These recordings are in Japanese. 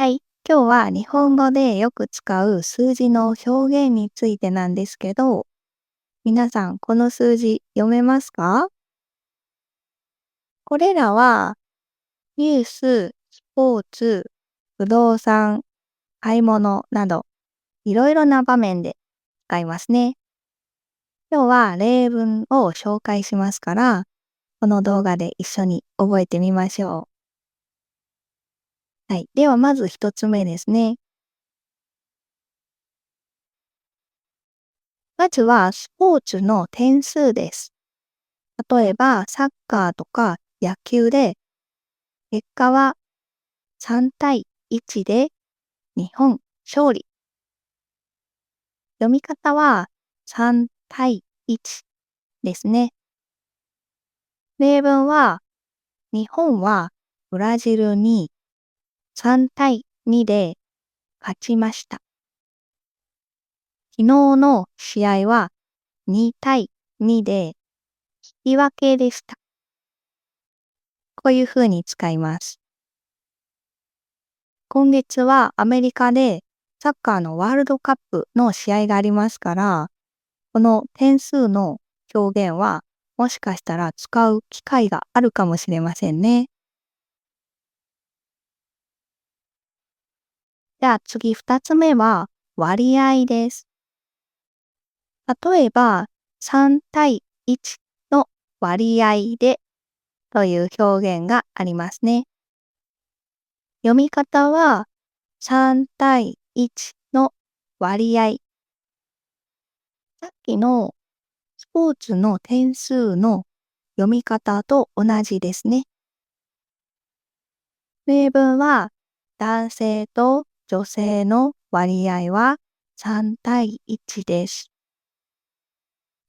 はい。今日は日本語でよく使う数字の表現についてなんですけど、皆さんこの数字読めますか？これらはニュース、スポーツ、不動産、買い物などいろいろな場面で使いますね。今日は例文を紹介しますから、この動画で一緒に覚えてみましょう。はい。ではまず一つ目ですね。まずはスポーツの点数です。例えば、サッカーとか野球で、結果は3対1で日本勝利。読み方は3対1ですね。例文は、日本はブラジルに3対2で勝ちました。昨日の試合は2対2で引き分けでした。こういう風に使います。今月はアメリカでサッカーのワールドカップの試合がありますから、この点数の表現はもしかしたら使う機会があるかもしれませんね。じゃあ次二つ目は割合です。例えば3対1の割合でという表現がありますね。読み方は3対1の割合。さっきのスポーツの点数の読み方と同じですね。例文は男性と女性の割合は3対1です。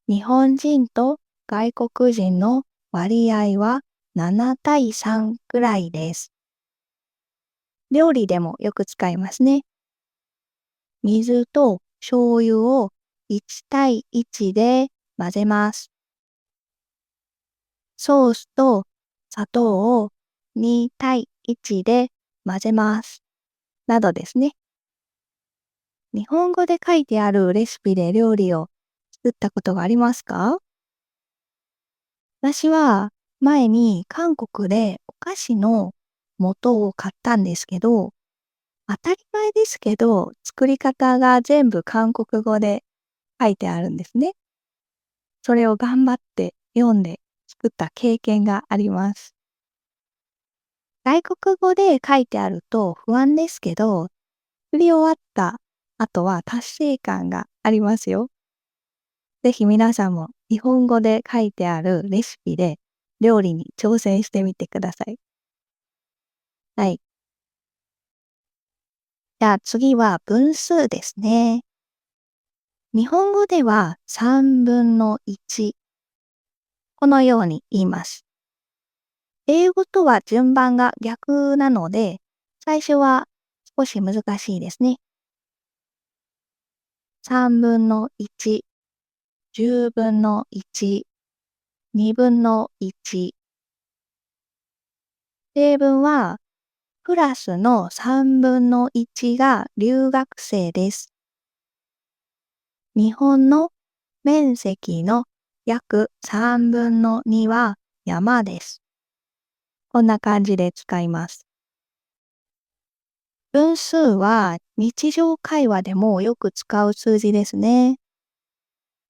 日本人と外国人の割合は7対3くらいです。料理でもよく使いますね。水と醤油を1対1で混ぜます。ソースと砂糖を2対1で混ぜます。などですね。日本語で書いてあるレシピで料理を作ったことがありますか？私は前に韓国でお菓子の素を買ったんですけど、当たり前ですけど、作り方が全部韓国語で書いてあるんですね。それを頑張って読んで作った経験があります。外国語で書いてあると不安ですけど、作り終わった後は達成感がありますよ。ぜひ皆さんも日本語で書いてあるレシピで料理に挑戦してみてください。はい。じゃあ次は分数ですね。日本語では3分の1。このように言います。英語とは順番が逆なので、最初は少し難しいですね。3分の1、10分の1、2分の1。例文は、クラスの3分の1が留学生です。日本の面積の約3分の2は山です。こんな感じで使います。分数は日常会話でもよく使う数字ですね。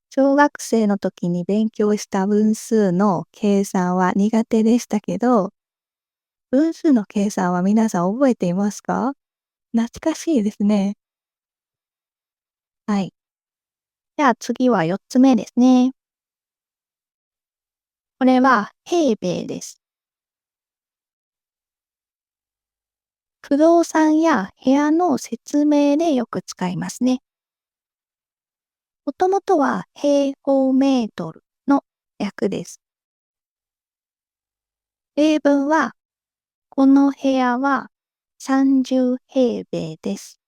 小学生の時に勉強した分数の計算は苦手でしたけど、分数の計算は皆さん覚えていますか？懐かしいですね。はい。じゃあ次は4つ目ですね。これは平米です。不動産や部屋の説明でよく使いますね。もともとは平方メートルの略です。例文は、この部屋は30平米です。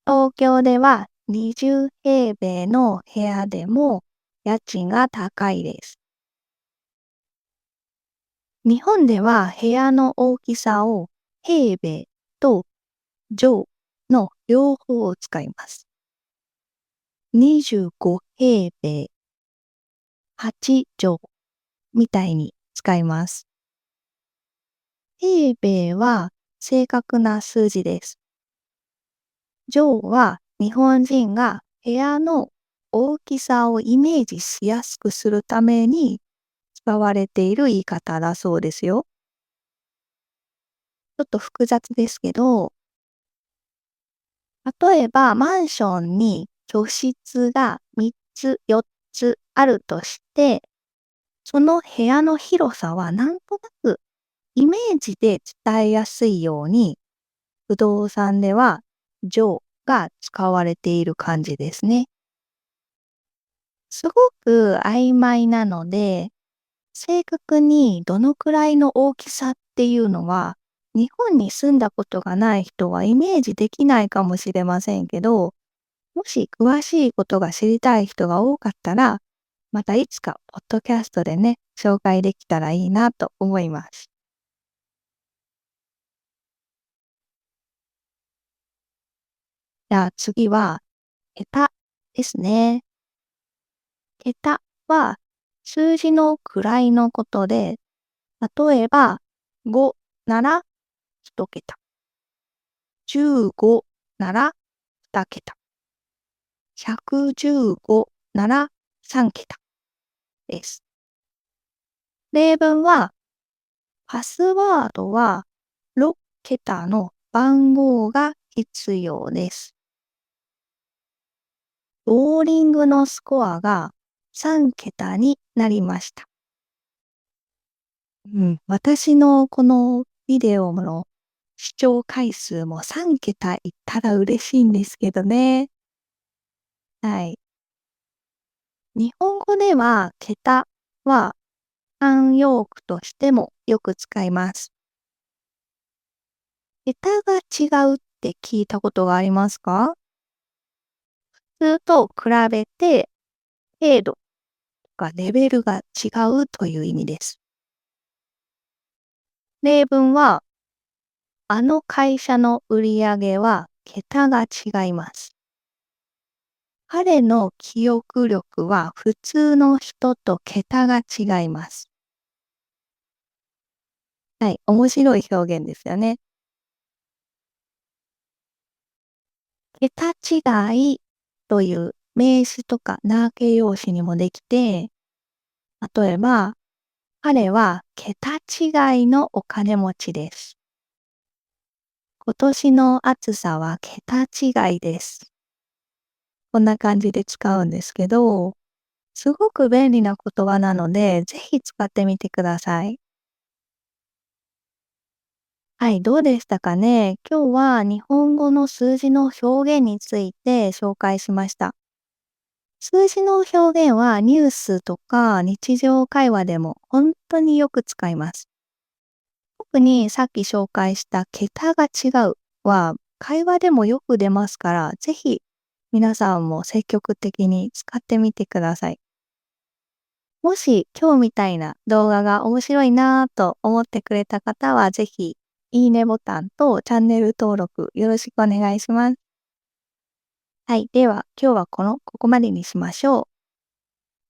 東京では20平米の部屋でも家賃が高いです。日本では部屋の大きさを平米と畳の両方を使います。25平米、8畳みたいに使います。平米は正確な数字です。畳は日本人が部屋の大きさをイメージしやすくするために使われている言い方だそうですよ。ちょっと複雑ですけど、例えばマンションに居室が3つ4つあるとして、その部屋の広さはなんとなくイメージで伝えやすいように、不動産では畳が使われている感じですね。すごく曖昧なので、正確にどのくらいの大きさっていうのは、日本に住んだことがない人はイメージできないかもしれませんけど、もし詳しいことが知りたい人が多かったら、またいつかポッドキャストでね、紹介できたらいいなと思います。じゃあ次は、桁ですね。桁は数字の位のことで、例えば5なら1桁、15なら2桁、115なら3桁です。例文は、パスワードは6桁の番号が必要です。ボーリングのスコアが3桁になりました。私のこのビデオの視聴回数も3桁いったら嬉しいんですけどね。はい。日本語では桁は慣用句としてもよく使います。桁が違うって聞いたことがありますか？普通と比べて程度とかレベルが違うという意味です。例文は、あの会社の売り上げは桁が違います。彼の記憶力は普通の人と桁が違います。はい、面白い表現ですよね。桁違いという名詞とか名形容詞にもできて、例えば、彼は桁違いのお金持ちです。今年の暑さは桁違いです。こんな感じで使うんですけど、すごく便利な言葉なので、ぜひ使ってみてください。はい、どうでしたかね。今日は日本語の数字の表現について紹介しました。数字の表現はニュースとか日常会話でも本当によく使います。特にさっき紹介した桁が違うは会話でもよく出ますから、ぜひ皆さんも積極的に使ってみてください。もし今日みたいな動画が面白いなぁと思ってくれた方は、ぜひいいねボタンとチャンネル登録よろしくお願いします。はい。では今日はここまでにしましょう。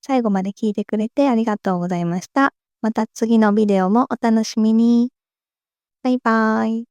最後まで聞いてくれてありがとうございました。また次のビデオもお楽しみに。バイバーイ。